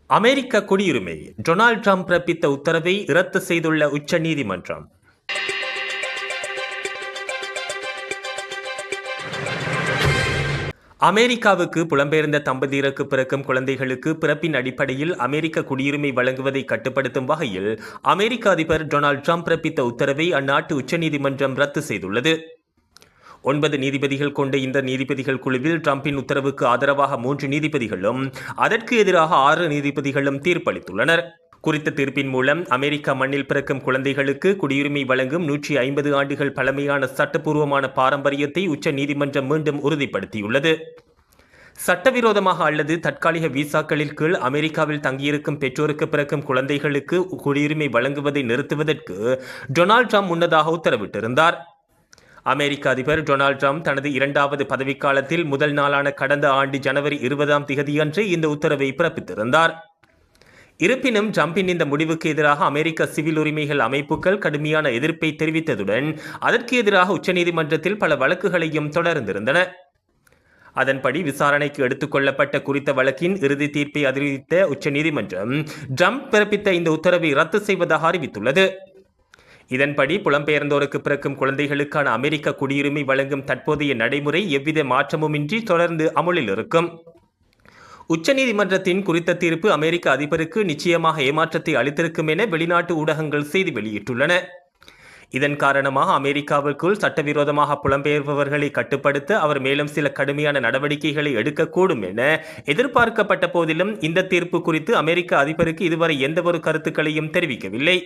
அமெரிக்க குடியுரிமை Donald Trump பிறப்பித்த உத்தரவை ரத்து செய்துள்ள உச்சநீதிமன்றம். அமெரிக்காவுக்கு புலம்பெயர்ந்த தம்பதியருக்கு பிறக்கும் குழந்தைகளுக்கு பிறப்பின் அடிப்படையில் அமெரிக்க குடியுரிமை வழங்குவதை கட்டுப்படுத்தும் வகையில் அமெரிக்க அதிபர் டொனால்ட் ட்ரம்ப் பிறப்பித்த உத்தரவை அந்நாட்டு உச்சநீதிமன்றம் ரத்து செய்துள்ளது. 9 நீதிபதிகள் கொண்ட இந்த நீதிபதிகள் குழுவில் ட்ரம்பின் உத்தரவுக்கு ஆதரவாக 3 நீதிபதிகளும் அதற்கு எதிராக 6 நீதிபதிகளும் தீர்ப்பளித்துள்ளனர். குறித்த தீர்ப்பின் மூலம் அமெரிக்கா மண்ணில் பிறக்கும் குழந்தைகளுக்கு குடியுரிமை வழங்கும் 150 ஆண்டுகள் பழமையான சட்டப்பூர்வமான பாரம்பரியத்தை உச்ச நீதிமன்றம் மீண்டும் உறுதிப்படுத்தியுள்ளது. சட்டவிரோதமாக அல்லது தற்காலிக விசாக்களின் கீழ் அமெரிக்காவில் தங்கியிருக்கும் பெற்றோருக்கு பிறக்கும் குழந்தைகளுக்கு குடியுரிமை வழங்குவதை நிறுத்துவதற்கு டொனால்ட் ட்ரம்ப் முன்னதாக உத்தரவிட்டிருந்தார். அமெரிக்க அதிபர் டொனால்ட் ட்ரம்ப் தனது 2வது பதவிக்காலத்தில் முதல் நாளான கடந்த ஆண்டு ஜனவரி 20ஆம் தேதியன்று இந்த உத்தரவை பிறப்பித்திருந்தார். இருப்பினும் ட்ரம்பின் இந்த முடிவுக்கு எதிராக அமெரிக்க சிவில் உரிமைகள் அமைப்புகள் கடுமையான எதிர்ப்பை தெரிவித்ததுடன் அதற்கு எதிராக உச்சநீதிமன்றத்தில் பல வழக்குகளையும் தொடர்ந்திருந்தன. அதன்படி விசாரணைக்கு எடுத்துக் கொள்ளப்பட்ட குறித்த வழக்கின் இறுதி தீர்ப்பை அறிவித்த உச்சநீதிமன்றம் ட்ரம்ப் பிறப்பித்த இந்த உத்தரவை ரத்து செய்வதாக அறிவித்துள்ளது. இதன்படி புலம்பெயர்ந்தோருக்கு பிறக்கும் குழந்தைகளுக்கான அமெரிக்க குடியுரிமை வழங்கும் தற்போதைய நடைமுறை எவ்வித மாற்றமுமின்றி தொடர்ந்து அமுலில் இருக்கும். உச்சநீதிமன்றத்தின் குறித்த தீர்ப்பு அமெரிக்க அதிபருக்கு நிச்சயமாக ஏமாற்றத்தை அளித்திருக்கும் என வெளிநாட்டு ஊடகங்கள் செய்தி வெளியிட்டுள்ளன. இதன் காரணமாக அமெரிக்காவிற்குள் சட்டவிரோதமாக புலம்பெயர்பவர்களை கட்டுப்படுத்த அவர் மேலும் சில கடுமையான நடவடிக்கைகளை எடுக்கக்கூடும் என எதிர்பார்க்கப்பட்ட போதிலும் இந்த தீர்ப்பு குறித்து அமெரிக்க அதிபருக்கு இதுவரை எந்தவொரு கருத்துக்களையும் தெரிவிக்கவில்லை.